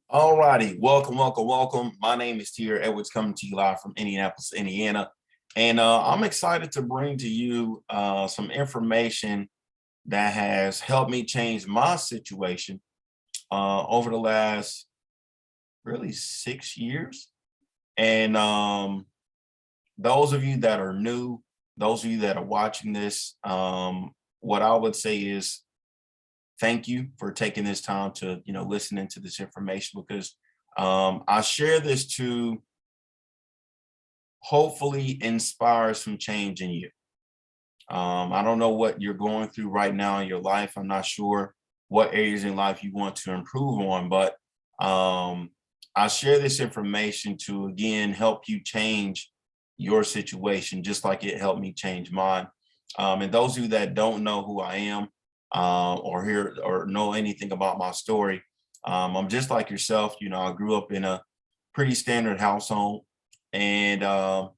All righty, welcome. My name is Tier Edwards, coming to you live from Indianapolis, Indiana, and I'm excited to bring to you some information that has helped me change my situation over the last really 6 years. And those of you that are new, those of you that are watching this, what I would say is thank you for taking this time to listen into this information because I share this to hopefully inspire some change in you. I don't know what you're going through right now in your life. I'm not sure what areas in life you want to improve on, but I share this information to again help you change your situation, just like it helped me change mine. And those of you that don't know who I am, or hear or know anything about my story, I'm just like yourself. I grew up in a pretty standard household, and I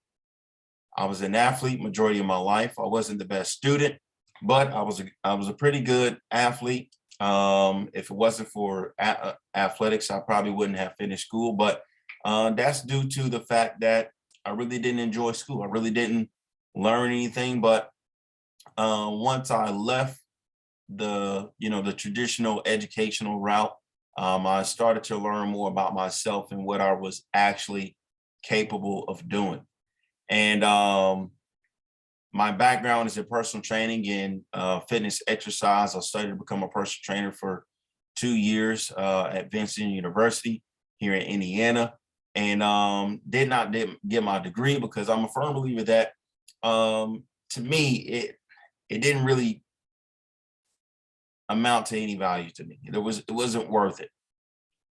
was an athlete majority of my life. I wasn't the best student, but I was a pretty good athlete. If it wasn't for athletics, I probably wouldn't have finished school. But that's due to the fact that I really didn't enjoy school. I really didn't learn anything. But once I left the traditional educational route, I started to learn more about myself and what I was actually capable of doing. And my background is in personal training and fitness exercise. I studied to become a personal trainer for 2 years at Vincent University here in Indiana, and did get my degree because I'm a firm believer that to me it didn't really amount to any value to me. It wasn't worth it.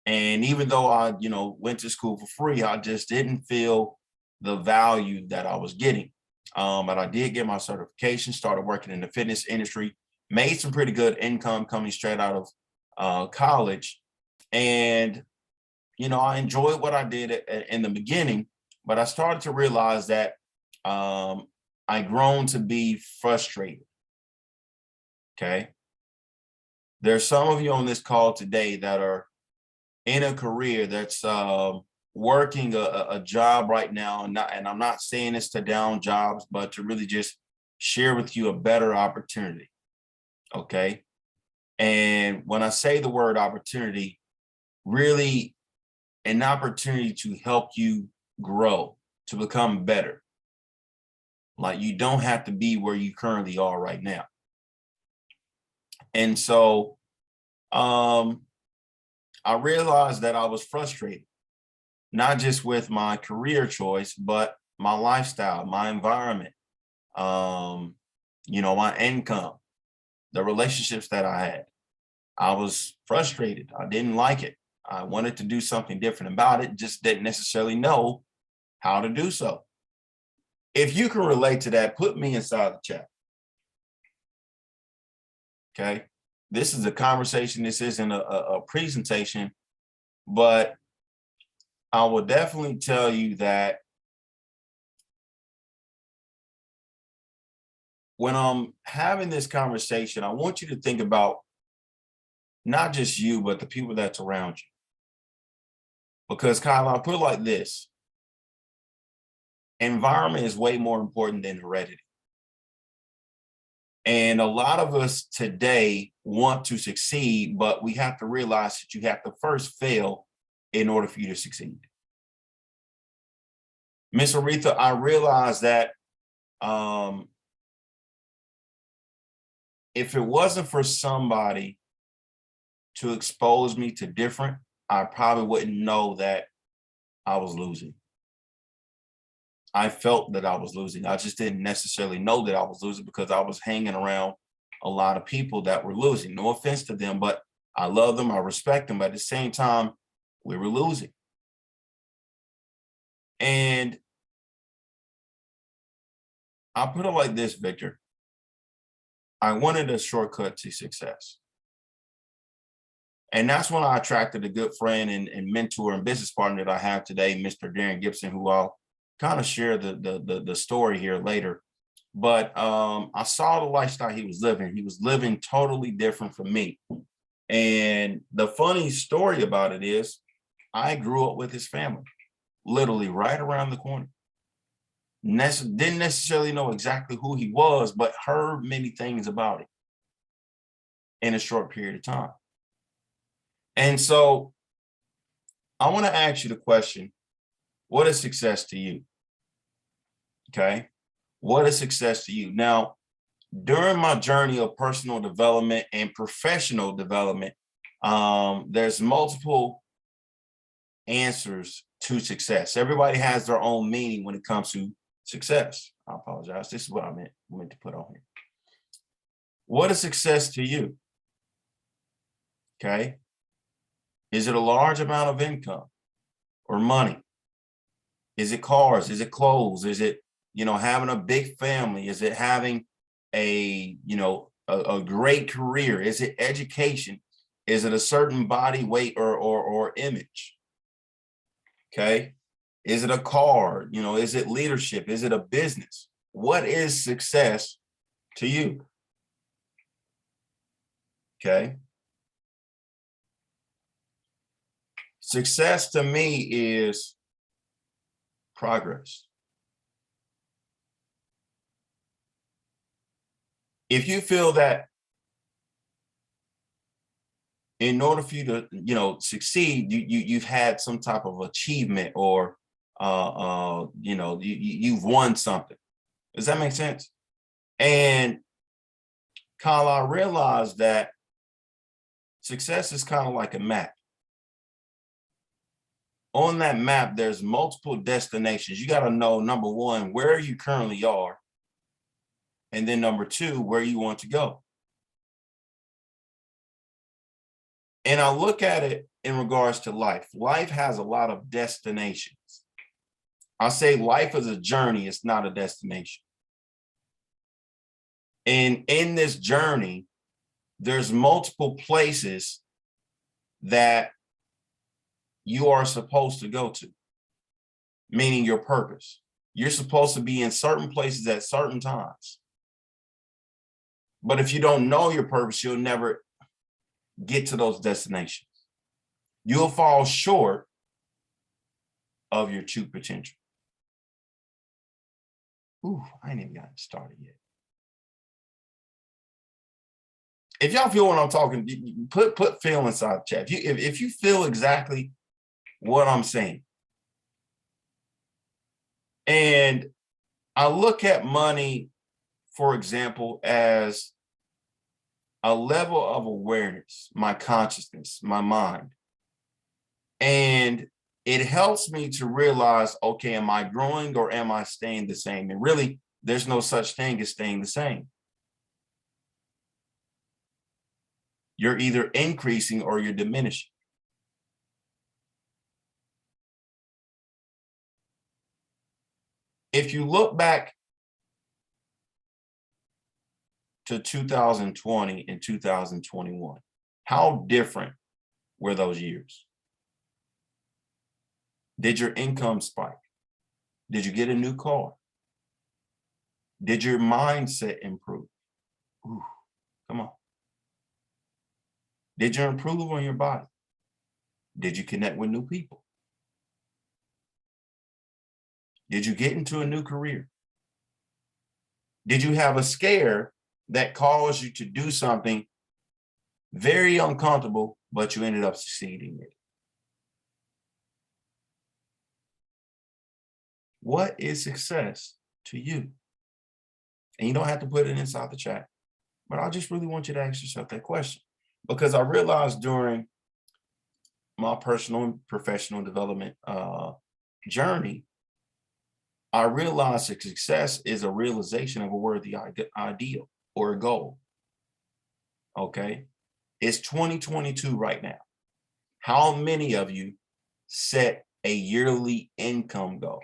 And even though I went to school for free, I just didn't feel the value that I was getting. But I did get my certification, started working in the fitness industry, made some pretty good income coming straight out of college. And, I enjoyed what I did in the beginning, but I started to realize that I grown to be frustrated. Okay. There's some of you on this call today that are in a career that's working a job right now, and I'm not saying this to down jobs, but to really just share with you a better opportunity. Okay. And when I say the word opportunity, really an opportunity to help you grow, to become better. Like you don't have to be where you currently are right now. And so I realized that I was frustrated, not just with my career choice, but my lifestyle, my environment, my income, the relationships that I had. I was frustrated. I didn't like it. I wanted to do something different about it, just didn't necessarily know how to do so. If you can relate to that, put me inside the chat. Okay. This is a conversation. This isn't a presentation, but I will definitely tell you that when I'm having this conversation, I want you to think about not just you, but the people that's around you. Because Kyle, I'll put it like this: environment is way more important than heredity. And a lot of us today want to succeed, but we have to realize that you have to first fail in order for you to succeed. Miss Aretha, I realized that if it wasn't for somebody to expose me to different, I probably wouldn't know that I was losing. I felt that I was losing. I just didn't necessarily know that I was losing because I was hanging around a lot of people that were losing. No offense to them, but I love them, I respect them, but at the same time, we were losing. And I'll put it like this, Victor. I wanted a shortcut to success. And that's when I attracted a good friend and mentor and business partner that I have today, Mr. Darren Gibson, who I'll kind of share the story here later. But I saw the lifestyle he was living. He was living totally different from me. And the funny story about it is I grew up with his family, literally right around the corner. Didn't necessarily know exactly who he was, but heard many things about it in a short period of time. And so I want to ask you the question, what is success to you? Okay. What is success to you? Now, during my journey of personal development and professional development, there's multiple answers to success. Everybody has their own meaning when it comes to success. I apologize. This is what I meant to put on here. What is success to you? Okay. Is it a large amount of income or money? Is it cars? Is it clothes? Is it, having a big family? Is it having a great career? Is it education? Is it a certain body weight or image? Okay. Is it a car? Is it leadership? Is it a business? What is success to you? Okay. Success to me is progress. If you feel that in order for you to, succeed, you've had some type of achievement or, you've won something. Does that make sense? And Kyle, I realized that success is kind of like a map. On that map, there's multiple destinations. You got to know, number one, where you currently are. And then number two, where you want to go. And I look at it in regards to life. Life has a lot of destinations. I say life is a journey, it's not a destination. And in this journey, there's multiple places that you are supposed to go to, meaning your purpose. You're supposed to be in certain places at certain times. But if you don't know your purpose, you'll never get to those destinations. You'll fall short of your true potential. Ooh, I ain't even gotten started yet. If y'all feel what I'm talking, put feel inside the chat. If you feel exactly what I'm saying. And I look at money, for example, as a level of awareness, my consciousness, my mind. And it helps me to realize, okay, am I growing or am I staying the same? And really, there's no such thing as staying the same. You're either increasing or you're diminishing. If you look back to 2020 and 2021, how different were those years? Did your income spike? Did you get a new car? Did your mindset improve? Ooh, come on. Did you improve on your body? Did you connect with new people? Did you get into a new career? Did you have a scare that caused you to do something very uncomfortable, but you ended up succeeding in it? What is success to you? And you don't have to put it inside the chat, but I just really want you to ask yourself that question, because I realized during my personal and professional development journey, I realized that success is a realization of a worthy ideal or a goal. Okay. It's 2022 right now. How many of you set a yearly income goal?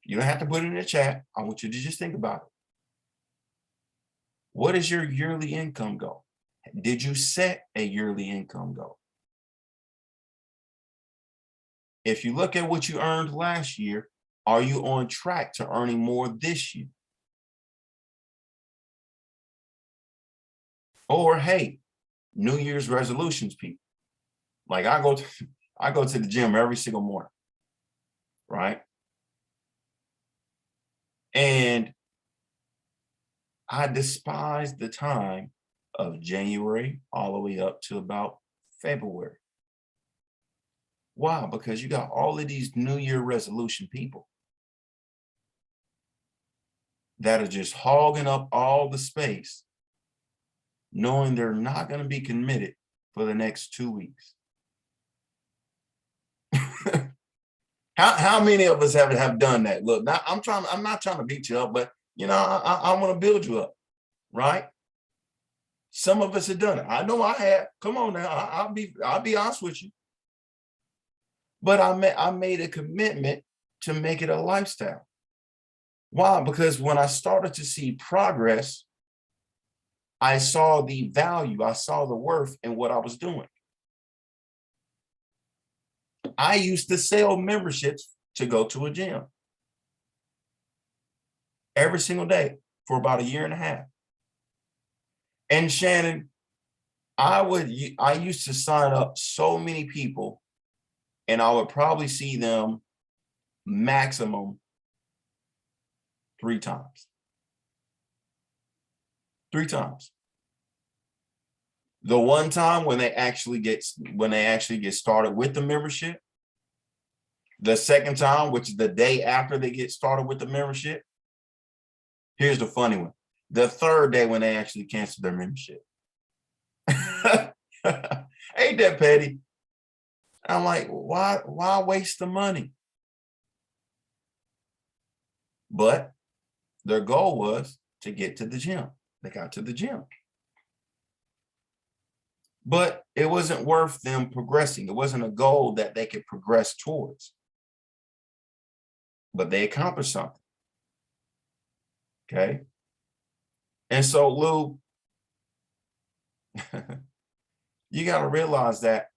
You don't have to put it in the chat. I want you to just think about it. What is your yearly income goal? Did you set a yearly income goal? If you look at what you earned last year, are you on track to earning more this year? Or, hey, New Year's resolutions, people. Like I go to the gym every single morning, right? And I despise the time of January all the way up to about February. Why? Because you got all of these New Year resolution people that are just hogging up all the space, knowing they're not going to be committed for the next 2 weeks. How many of us have done that? Look, now I'm not trying to beat you up, but you know, I want to build you up, right? Some of us have done it. I know I have. Come on now, I'll be honest with you. But I made a commitment to make it a lifestyle. Why? Because when I started to see progress, I saw the value, I saw the worth in what I was doing. I used to sell memberships to go to a gym every single day for about a year and a half. And Shannon, I used to sign up so many people, and I would probably see them maximum 3 times. 3 times. The one time when they actually get started with the membership, the second time, which is the day after they get started with the membership. Here's the funny one. The third day when they actually cancel their membership. Ain't that petty? I'm like, why waste the money? But their goal was to get to the gym. They got to the gym. But it wasn't worth them progressing. It wasn't a goal that they could progress towards. But they accomplished something. Okay. And so, Lou, you got to realize that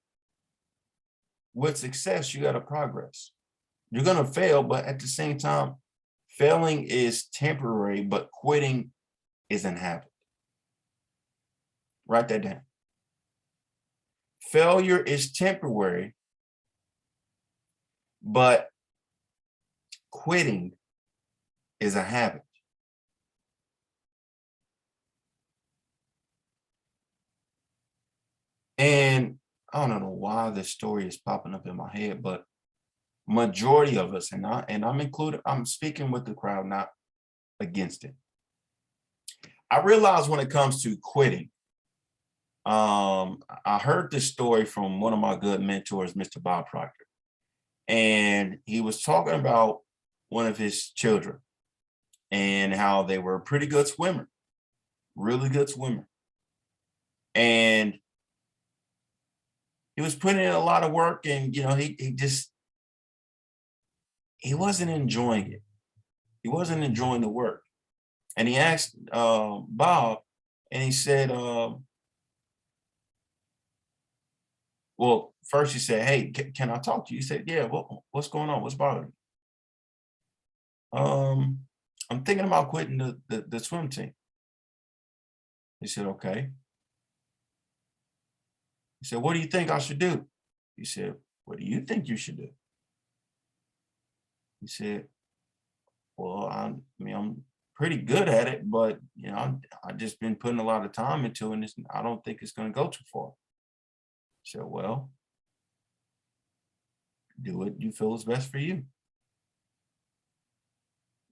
with success, you got to progress. You're going to fail, but at the same time, failing is temporary, but quitting is an habit. Write that down. Failure is temporary, but quitting is a habit. And I don't know why this story is popping up in my head, but majority of us, and I'm included, I'm speaking with the crowd, not against it. I realize when it comes to quitting, I heard this story from one of my good mentors, Mr. Bob Proctor, and he was talking about one of his children and how they were a pretty good swimmer, really good swimmer. And he was putting in a lot of work, and you know, he wasn't enjoying it. He wasn't enjoying the work. And he asked Bob, and he said, well, first he said, hey, can I talk to you? He said, yeah, what's going on? What's bothering you? I'm thinking about quitting the swim team. He said, okay. He said, what do you think I should do? He said, what do you think you should do? He said, well, I mean, I'm pretty good at it, but you know, I've just been putting a lot of time into it, and I don't think it's going to go too far. He said, well, do what you feel is best for you.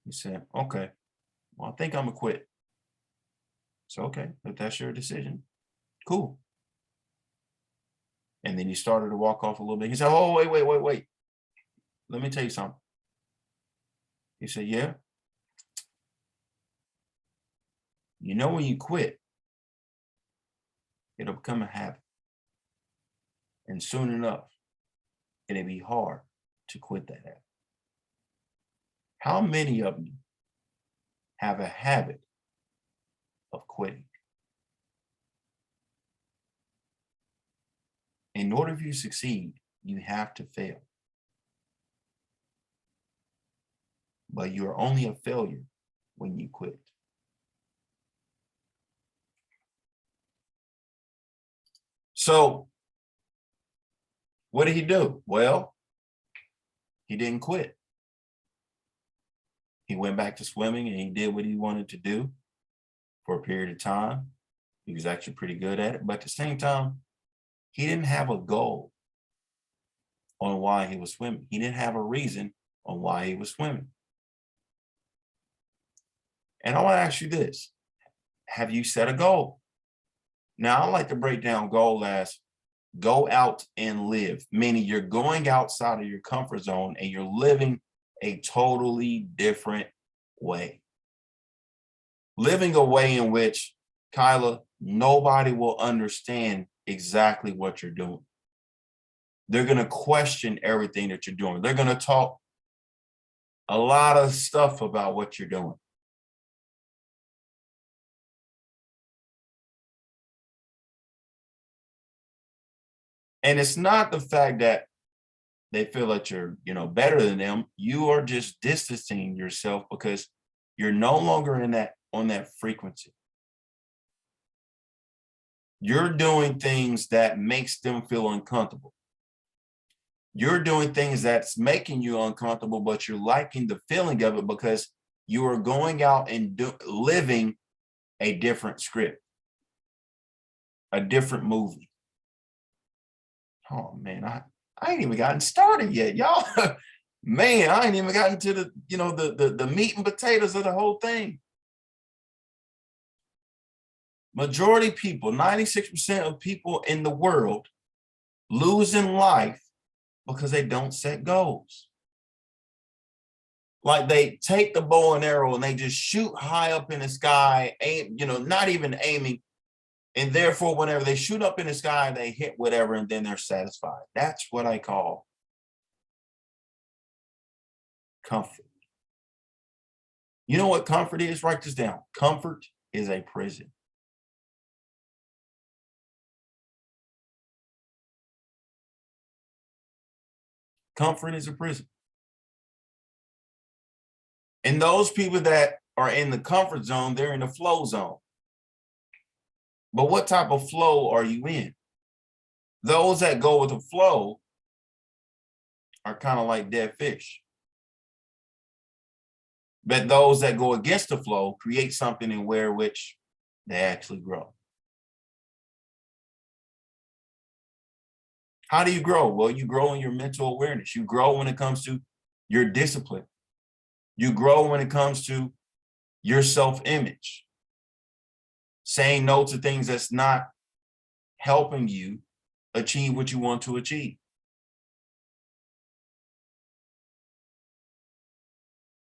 He said, okay, well, I think I'm gonna quit. So, okay, if that's your decision, cool. And then he started to walk off a little bit. He said, oh, wait. Let me tell you something. He said, yeah. You know, when you quit, it'll become a habit. And soon enough, it'll be hard to quit that habit. How many of you have a habit of quitting? In order for you to succeed, you have to fail. But you're only a failure when you quit. So What did he do? Well, he didn't quit. He went back to swimming and he did what he wanted to do for a period of time. He was actually pretty good at it. But at the same time, he didn't have a goal on why he was swimming. He didn't have a reason on why he was swimming. And I want to ask you this. Have you set a goal? Now, I like to break down goal as go out and live, meaning you're going outside of your comfort zone and you're living a totally different way. Living a way in which, Kyla, nobody will understand exactly what you're doing. They're going to question everything that you're doing. They're going to talk a lot of stuff about what you're doing. And it's not the fact that they feel that you're, better than them. You are just distancing yourself because you're no longer on that frequency. You're doing things that makes them feel uncomfortable. You're doing things that's making you uncomfortable, but you're liking the feeling of it because you are going out and living a different script, a different movie. Oh man, I ain't even gotten started yet, y'all. Man, I ain't even gotten to the meat and potatoes of the whole thing. Majority people, 96% of people in the world lose in life because they don't set goals. Like they take the bow and arrow and they just shoot high up in the sky, aim, not even aiming. And therefore, whenever they shoot up in the sky, they hit whatever, and then they're satisfied. That's what I call comfort. You know what comfort is? Write this down. Comfort is a prison. Comfort is a prison. And those people that are in the comfort zone, they're in the flow zone. But what type of flow are you in? Those that go with the flow are kind of like dead fish. But those that go against the flow create something in which they actually grow. How do you grow? Well, you grow in your mental awareness. You grow when it comes to your discipline. You grow when it comes to your self-image. Saying no to things that's not helping you achieve what you want to achieve.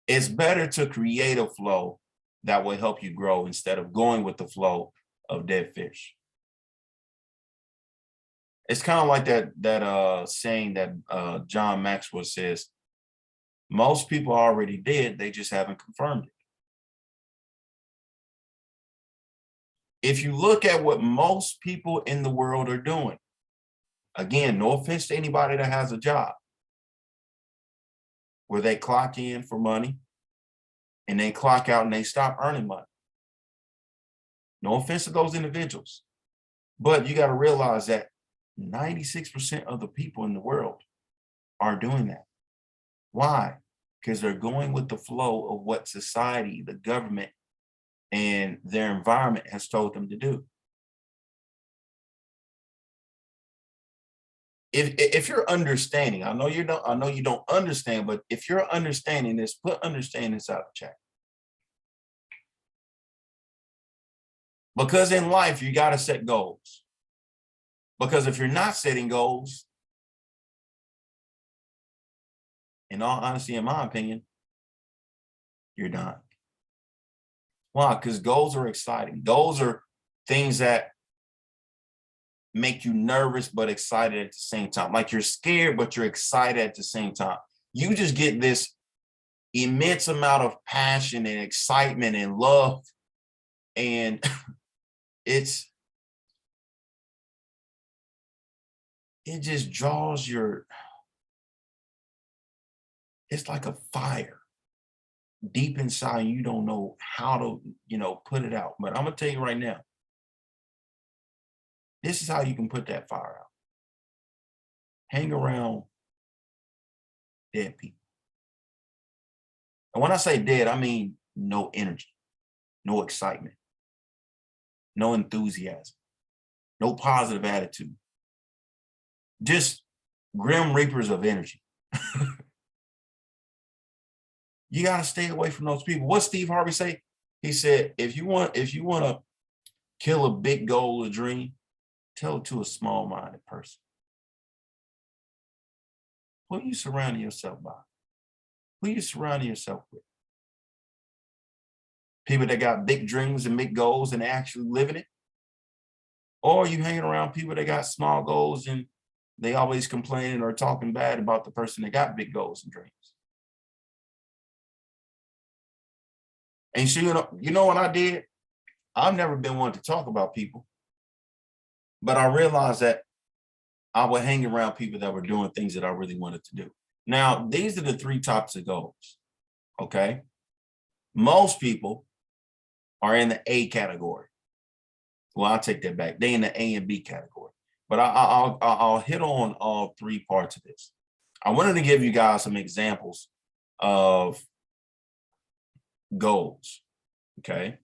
It's better to create a flow that will help you grow instead of going with the flow of dead fish. It's kind of like that saying that John Maxwell says, most people are already dead, they just haven't confirmed it. If you look at what most people in the world are doing, again, no offense to anybody that has a job, where they clock in for money and they clock out and they stop earning money. No offense to those individuals, but you got to realize that 96% of the people in the world are doing that. Why? Because they're going with the flow of what society, the government, and their environment has told them to do. If you're understanding, I know you don't understand, but if you're understanding this, put understand inside the chat. Because in life, you got to set goals. Because if you're not setting goals, in all honesty, in my opinion, you're done. Why? Because goals are exciting. Goals are things that make you nervous but excited at the same time. Like you're scared, but you're excited at the same time. You just get this immense amount of passion and excitement and love. And it just draws it's like a fire deep inside. You don't know how to, put it out. But I'm going to tell you right now, this is how you can put that fire out. hang around dead people. And when I say dead, I mean no energy, no excitement, no enthusiasm, no positive attitude. Just grim reapers of energy. You got to stay away from those people. What Steve Harvey say? He said, if you want to kill a big goal or dream, tell it to a small-minded person. Who are you surrounding yourself by? Who are you surrounding yourself with? People that got big dreams and big goals and actually living it? Or are you hanging around people that got small goals and they always complaining or talking bad about the person that got big goals and dreams? And so, you know what I did? I've never been one to talk about people, but I realized that I would hang around people that were doing things that I really wanted to do. Now, these are the three types of goals, okay? Most people are in the A category. Well, I'll take that back. They in the A and B category. But I'll hit on all three parts of this. I wanted to give you guys some examples of goals, okay?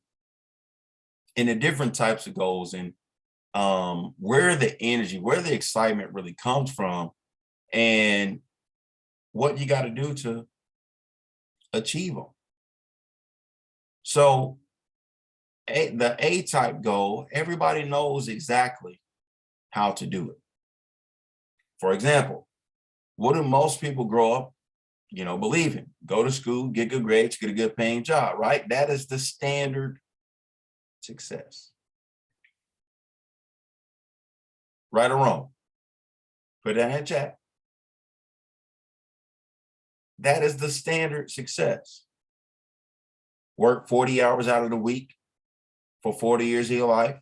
And the different types of goals and where the energy, where the excitement really comes from and what you got to do to achieve them. So the A type goal, everybody knows exactly how to do it. For example, what do most people grow up, believing? Go to school, get good grades, get a good paying job, right? That is the standard success. Right or wrong? Put that in the chat. That is the standard success. Work 40 hours out of the week for 40 years of your life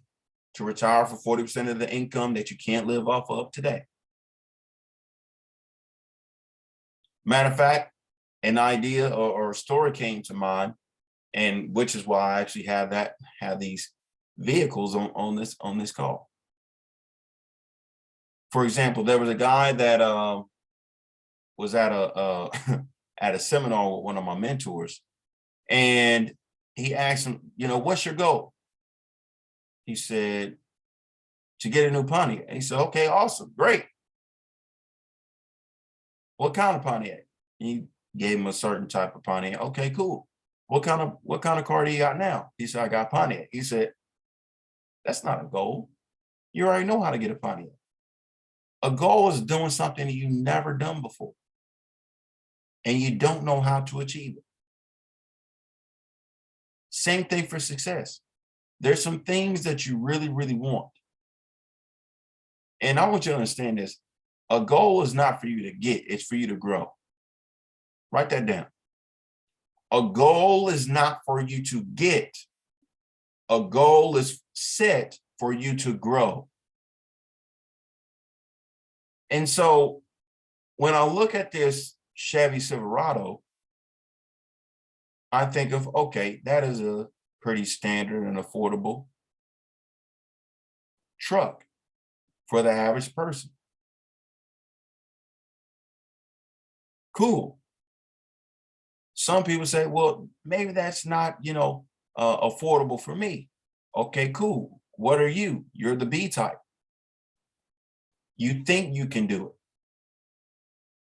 to retire for 40% of the income that you can't live off of today. Matter of fact, an idea or a story came to mind, and which is why I actually have these vehicles on this call. For example, there was a guy that was at a at a seminar with one of my mentors, and he asked him, what's your goal? He said, to get a new Pontiac. And he said, okay, awesome, great. What kind of Pontiac? He gave him a certain type of Pontiac. Okay, cool. What kind of car do you got now? He said, I got Pontiac. He said, that's not a goal. You already know how to get a Pontiac. A goal is doing something that you've never done before, and you don't know how to achieve it. Same thing for success. There's some things that you really, really want. And I want you to understand this. A goal is not for you to get, it's for you to grow. Write that down. A goal is not for you to get. A goal is set for you to grow. And so when I look at this Chevy Silverado, I think of, okay, that is a pretty standard and affordable truck for the average person. Cool. Some people say, well, maybe that's not, affordable for me. Okay, cool. What are you? You're the B type. You think you can do it.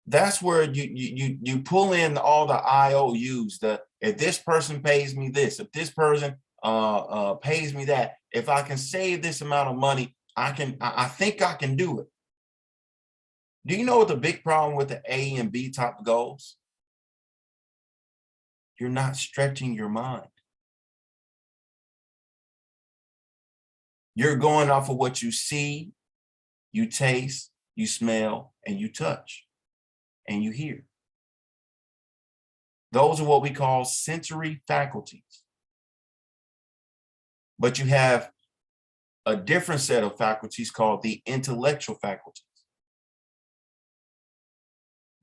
That's where you pull in all the IOUs. If this person pays me this, if this person pays me that, if I can save this amount of money, I think I can do it. Do you know what the big problem with the A and B type goals? You're not stretching your mind. You're going off of what you see, you taste, you smell, and you touch, and you hear. Those are what we call sensory faculties. But you have a different set of faculties called the intellectual faculties.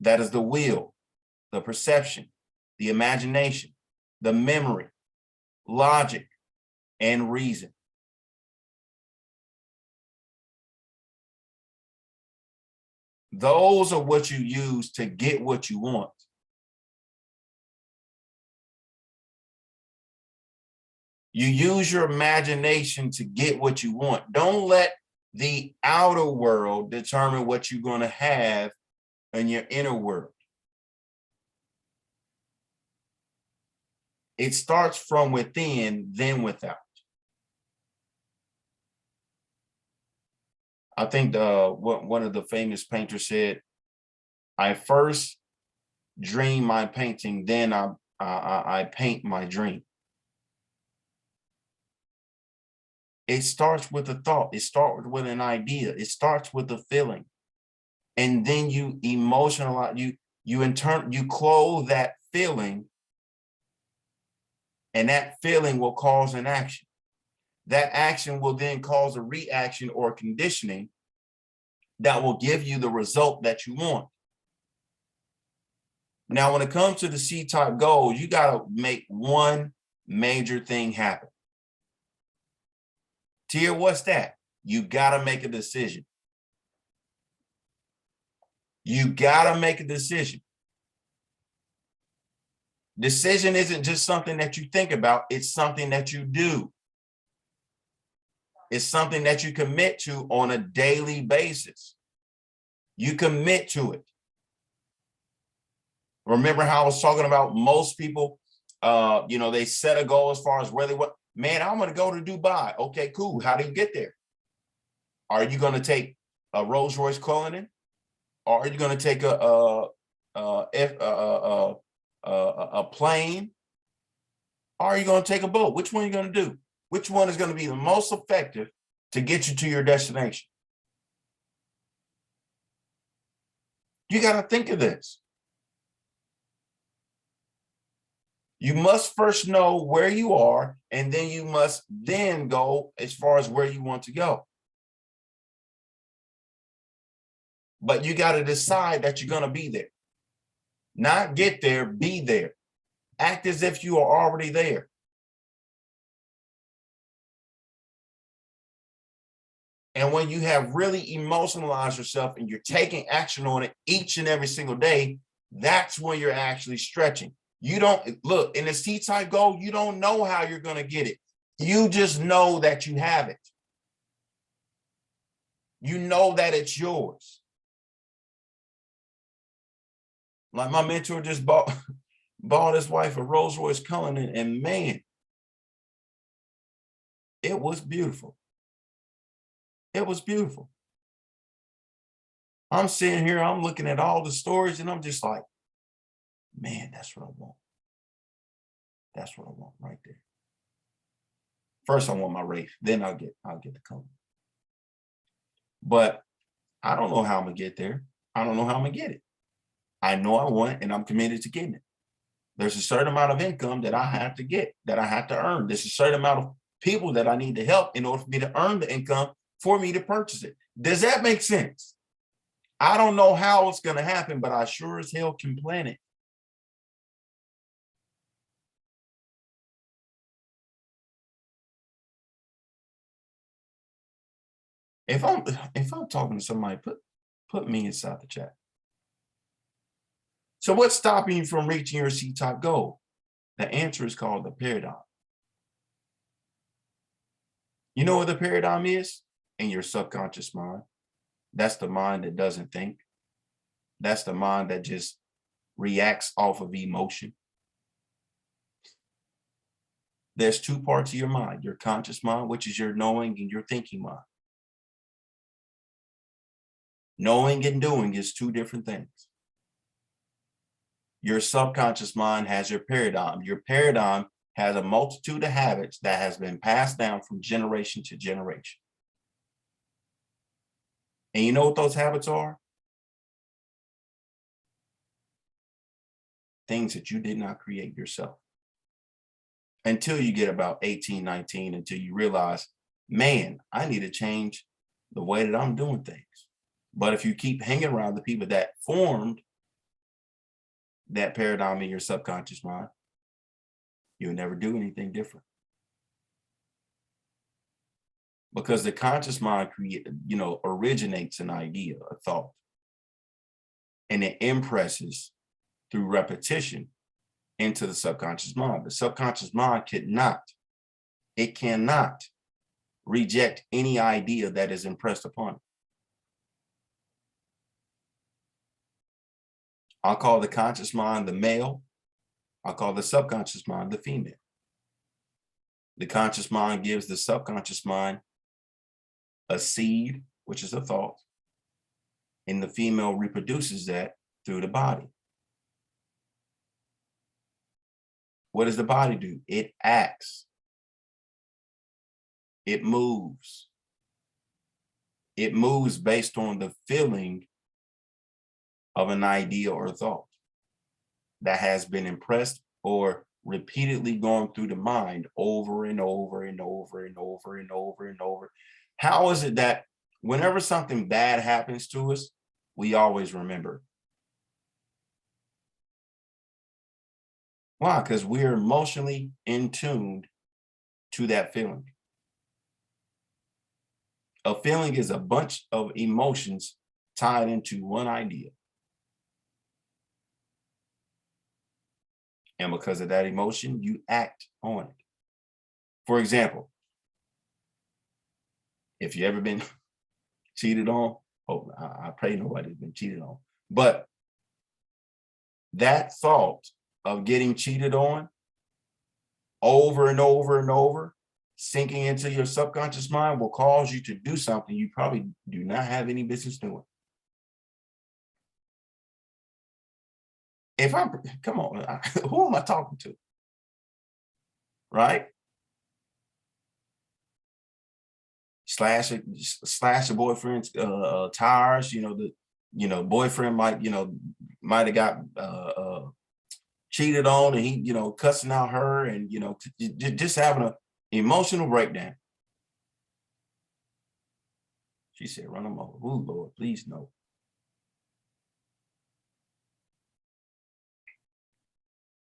That is the will, the perception, the imagination, the memory, logic, and reason. Those are what you use to get what you want. You use your imagination to get what you want. Don't let the outer world determine what you're going to have in your inner world. It starts from within, then without. I think one of the famous painters said, I first dream my painting, then I paint my dream. It starts with a thought. It starts with an idea. It starts with a feeling. And then you emotionalize, you clothe that feeling, and that feeling will cause an action. That action will then cause a reaction or conditioning that will give you the result that you want. Now, when it comes to the C-type goals, you got to make one major thing happen. Tia, what's that? You got to make a decision. You got to make a decision. Decision isn't just something that you think about. It's something that you do. It's something that you commit to on a daily basis. You commit to it. Remember how I was talking about most people, they set a goal as far as where they want. Man, I'm going to go to Dubai. Okay, cool. How do you get there? Are you going to take a Rolls Royce Cullinan? Or are you going to take a plane? Or are you going to take a boat? Which one are you going to do? Which one is going to be the most effective to get you to your destination? You got to think of this. You must first know where you are, and then you must then go as far as where you want to go. But you got to decide that you're going to be there. Not get there, be there. Act as if you are already there. And when you have really emotionalized yourself and you're taking action on it each and every single day, that's when you're actually stretching. You don't look in a C-type goal, you don't know how you're going to get it. You just know that you have it. You know that it's yours. Like my mentor just bought his wife a Rolls Royce Cullinan, and man, it was beautiful. It was beautiful. I'm sitting here, I'm looking at all the stories, and I'm just like, man, that's what I want. That's what I want right there. First, I want my Wraith, then I'll get the Cullinan. But I don't know how I'm gonna get there. I don't know how I'm gonna get it. I know I want it, and I'm committed to getting it. There's a certain amount of income that I have to get, that I have to earn. There's a certain amount of people that I need to help in order for me to earn the income for me to purchase it. Does that make sense? I don't know how it's going to happen, but I sure as hell can plan it. If I'm talking to somebody, put me inside the chat. So what's stopping you from reaching your C-type goal? The answer is called the paradigm. You know what the paradigm is? In your subconscious mind. That's the mind that doesn't think. That's the mind that just reacts off of emotion. There's two parts of your mind, your conscious mind, which is your knowing, and your thinking mind. Knowing and doing is two different things. Your subconscious mind has your paradigm. Your paradigm has a multitude of habits that has been passed down from generation to generation. And you know what those habits are? Things that you did not create yourself. Until you get about 18, 19, until you realize, man, I need to change the way that I'm doing things. But if you keep hanging around the people that formed that paradigm in your subconscious mind, you'll never do anything different. Because the conscious mind originates an idea, a thought. and it impresses through repetition into the subconscious mind. The subconscious mind cannot reject any idea that is impressed upon it. I'll call the conscious mind the male. I'll call the subconscious mind the female. The conscious mind gives the subconscious mind a seed, which is a thought, and the female reproduces that through the body. What does the body do? It acts. It moves. It moves based on the feeling of an idea or thought that has been impressed or repeatedly gone through the mind over and over and over and over and over and over. How is it that whenever something bad happens to us, we always remember? Why? Because we're emotionally in tune to that feeling. A feeling is a bunch of emotions tied into one idea. And because of that emotion, you act on it. For example, if you ever been cheated on, I pray nobody's been cheated on, but that thought of getting cheated on over and over and over, sinking into your subconscious mind, will cause you to do something you probably do not have any business doing. Come on, who am I talking to? Right? Slash a boyfriend's tires. Boyfriend might have got cheated on, and he cussing out her, and just having an emotional breakdown. She said, "Run him over." Oh Lord, please no.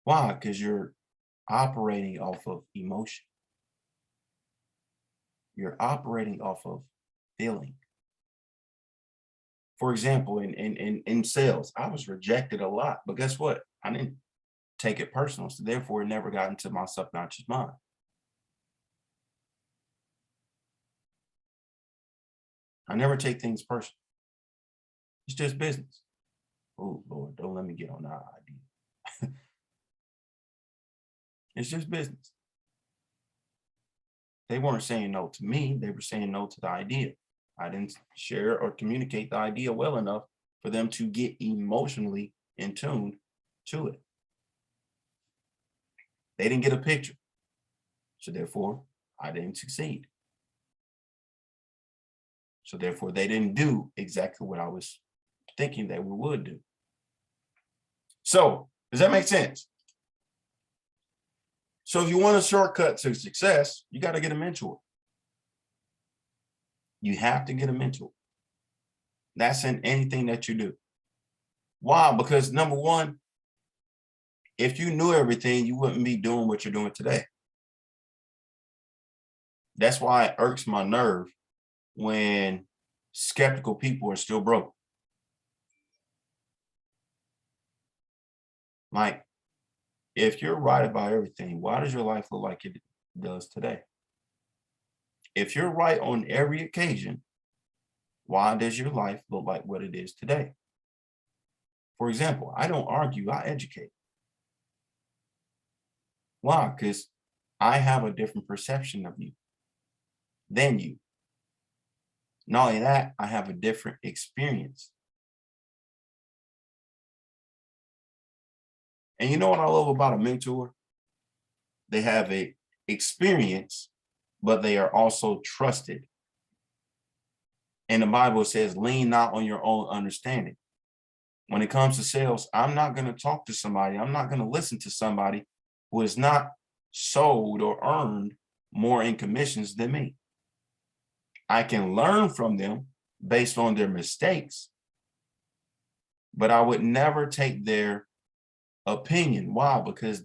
Why? Because you're operating off of emotion. You're operating off of feeling. For example, in sales, I was rejected a lot, but guess what? I didn't take it personal, so therefore it never got into my subconscious mind. I never take things personal. It's just business. Oh Lord, don't let me get on that idea. It's just business. They weren't saying no to me, they were saying no to the idea. I didn't share or communicate the idea well enough for them to get emotionally in tune to it. They didn't get a picture. So therefore, I didn't succeed. So therefore, they didn't do exactly what I was thinking they would do. So does that make sense? So if you want a shortcut to success, you got to get a mentor. You have to get a mentor. That's in anything that you do. Why? Because number one, if you knew everything, you wouldn't be doing what you're doing today. That's why it irks my nerve when skeptical people are still broke. Like, if you're right about everything, why does your life look like it does today? If you're right on every occasion, why does your life look like what it is today? For example, I don't argue, I educate. Why? Because I have a different perception of you than you. Not only that, I have a different experience. And you know what I love about a mentor? They have a experience, but they are also trusted. And the Bible says, lean not on your own understanding. When it comes to sales, I'm not going to talk to somebody. I'm not going to listen to somebody who has not sold or earned more in commissions than me. I can learn from them based on their mistakes, but I would never take their opinion. Why? Because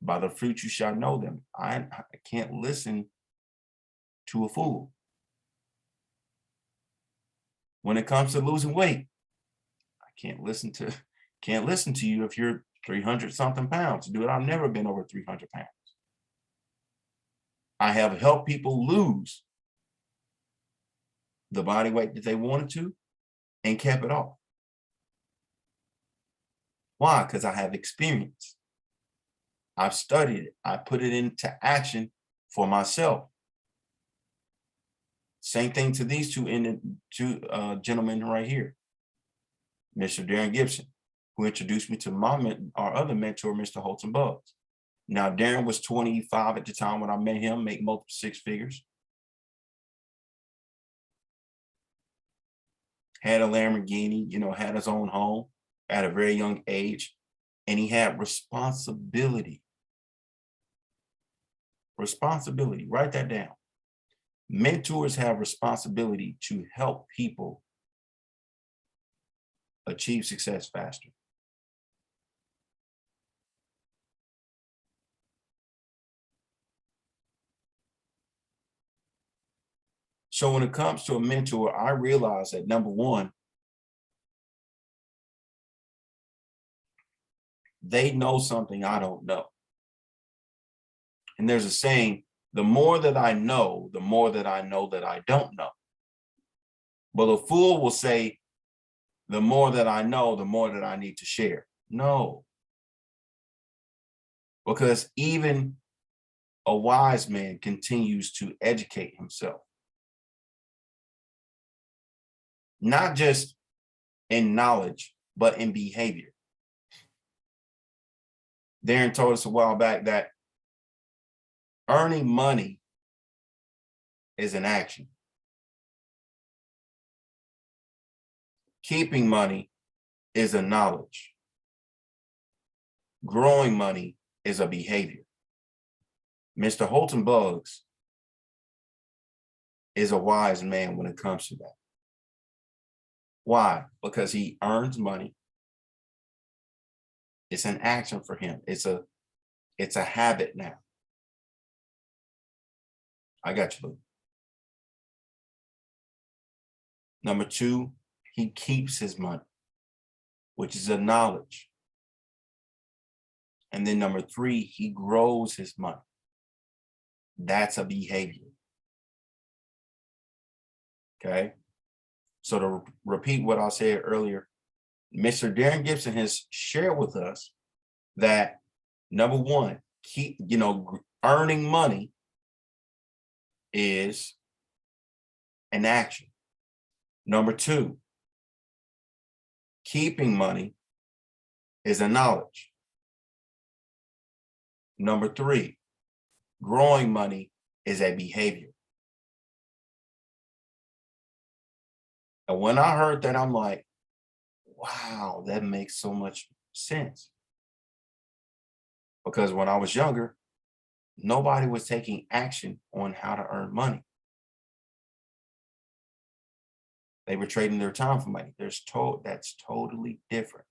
by the fruit you shall know them. I can't listen to a fool. When it comes to losing weight, I can't listen to you if you're 300 something pounds. Dude, I've never been over 300 pounds. I have helped people lose the body weight that they wanted to and kept it off. Why? Because I have experience. I've studied it. I put it into action for myself. Same thing to these two gentlemen right here. Mr. Darren Gibson, who introduced me to our other mentor, Mr. Holton Buggs. Now, Darren was 25 at the time when I met him, make multiple six figures. Had a Lamborghini, had his own home at a very young age, and he had responsibility. Responsibility, write that down. Mentors have responsibility to help people achieve success faster. So when it comes to a mentor, I realize that number one, they know something I don't know. And there's a saying, the more that I know, the more that I know that I don't know. But a fool will say, the more that I know, the more that I need to share. No. Because even a wise man continues to educate himself. Not just in knowledge, but in behavior. Darren told us a while back that earning money is an action. Keeping money is a knowledge. Growing money is a behavior. Mr. Holton Buggs is a wise man when it comes to that. Why? Because he earns money. It's an action for him. It's a habit now. I got you, Luke. Number two, he keeps his money, which is a knowledge. And then number three, he grows his money. That's a behavior. Okay. So to repeat what I said earlier, Mr. Darren Gibson has shared with us that number one, earning money is an action. Number two, keeping money is a knowledge. Number three, growing money is a behavior. And when I heard that, I'm like, wow, that makes so much sense. Because when I was younger, nobody was taking action on how to earn money. They were trading their time for money. That's totally different.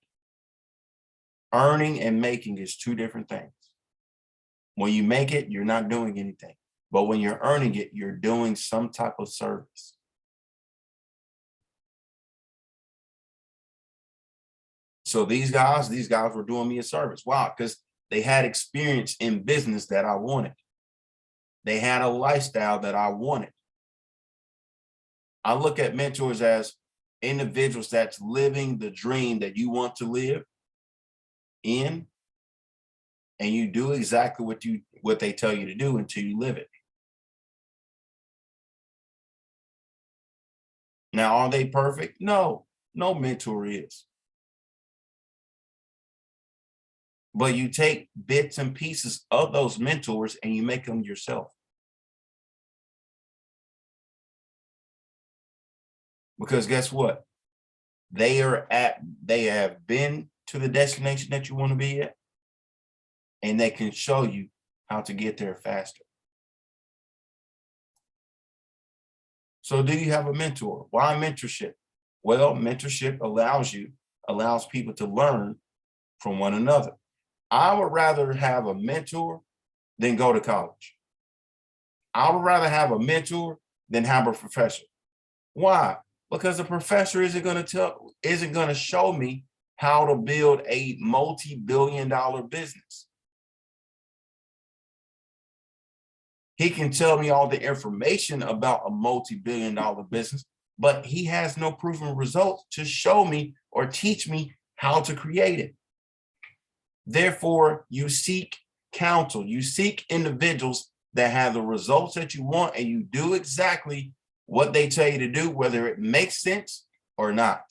Earning and making is two different things. When you make it, you're not doing anything. But when you're earning it, you're doing some type of service. So these guys were doing me a service. Why? Because they had experience in business that I wanted. They had a lifestyle that I wanted. I look at mentors as individuals that's living the dream that you want to live in, and you do exactly what they tell you to do until you live it. Now, are they perfect? No, no mentor is. But you take bits and pieces of those mentors and you make them yourself. Because guess what? They have been to the destination that you want to be at, and they can show you how to get there faster. So do you have a mentor? Why mentorship? Well, mentorship allows people to learn from one another. I would rather have a mentor than go to college. I would rather have a mentor than have a professor. Why? Because the professor isn't going to show me how to build a multi-billion-dollar business. He can tell me all the information about a multi-billion-dollar business, but he has no proven results to show me or teach me how to create it. Therefore, you seek counsel, you seek individuals that have the results that you want, and you do exactly what they tell you to do, whether it makes sense or not.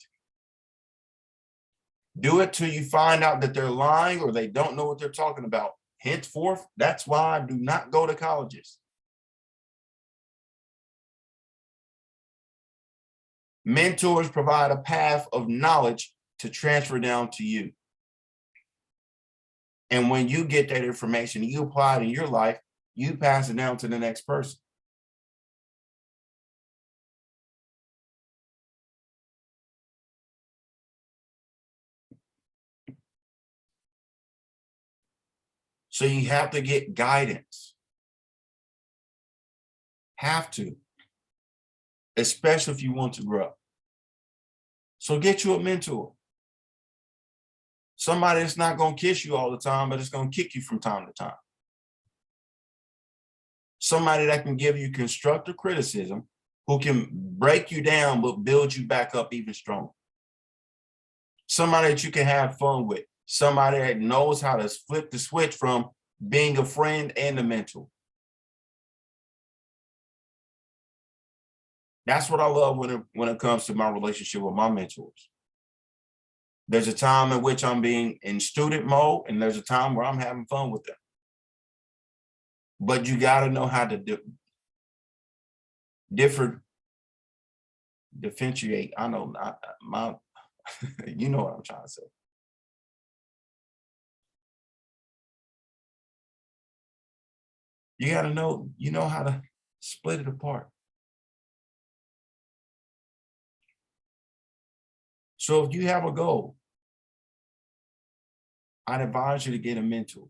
Do it till you find out that they're lying or they don't know what they're talking about. Henceforth, that's why I do not go to colleges. Mentors provide a path of knowledge to transfer down to you. And when you get that information, you apply it in your life, you pass it down to the next person. So you have to get guidance. Have to, especially if you want to grow. So get you a mentor. Somebody that's not going to kiss you all the time, but it's going to kick you from time to time. Somebody that can give you constructive criticism, who can break you down, but build you back up even stronger. Somebody that you can have fun with. Somebody that knows how to flip the switch from being a friend and a mentor. That's what I love when it comes to my relationship with my mentors. There's a time in which I'm being in student mode, and there's a time where I'm having fun with them. But you got to know how to differentiate. I know you know what I'm trying to say. You got to know, how to split it apart. So if you have a goal, I'd advise you to get a mentor.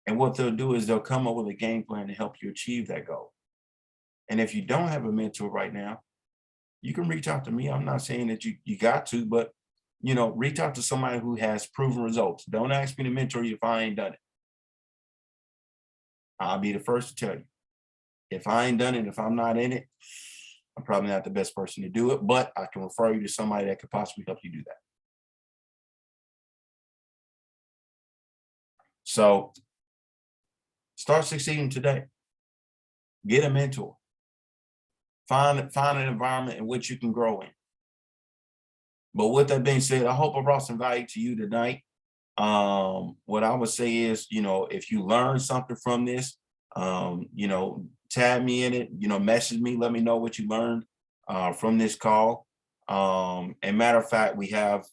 And what they'll do is they'll come up with a game plan to help you achieve that goal. And if you don't have a mentor right now, you can reach out to me. I'm not saying that you got to, but reach out to somebody who has proven results. Don't ask me to mentor you if I ain't done it. I'll be the first to tell you. If I ain't done it, if I'm not in it, I'm probably not the best person to do it, but I can refer you to somebody that could possibly help you do that. So start succeeding today. Get a mentor. Find an environment in which you can grow in. But with that being said, I hope I brought some value to you tonight. What I would say is, if you learn something from this, tag me in it, message me, let me know what you learned from this call. And matter of fact, we have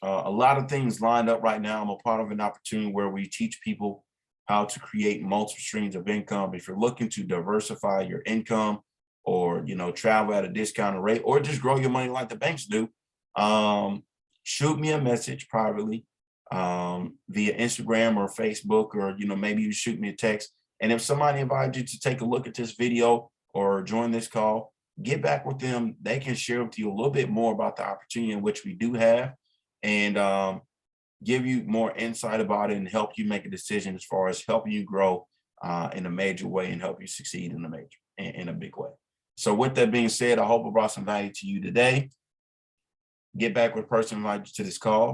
a lot of things lined up right now. I'm a part of an opportunity where we teach people how to create multiple streams of income. If you're looking to diversify your income, or travel at a discounted rate, or just grow your money like the banks do, shoot me a message privately via Instagram or Facebook, or maybe you shoot me a text. And if somebody invited you to take a look at this video or join this call, get back with them. They can share with you a little bit more about the opportunity in which we do have, and give you more insight about it and help you make a decision as far as helping you grow in a major way and help you succeed in a big way. So with that being said, I hope I brought some value to you today. Get back with the person who invited you to this call.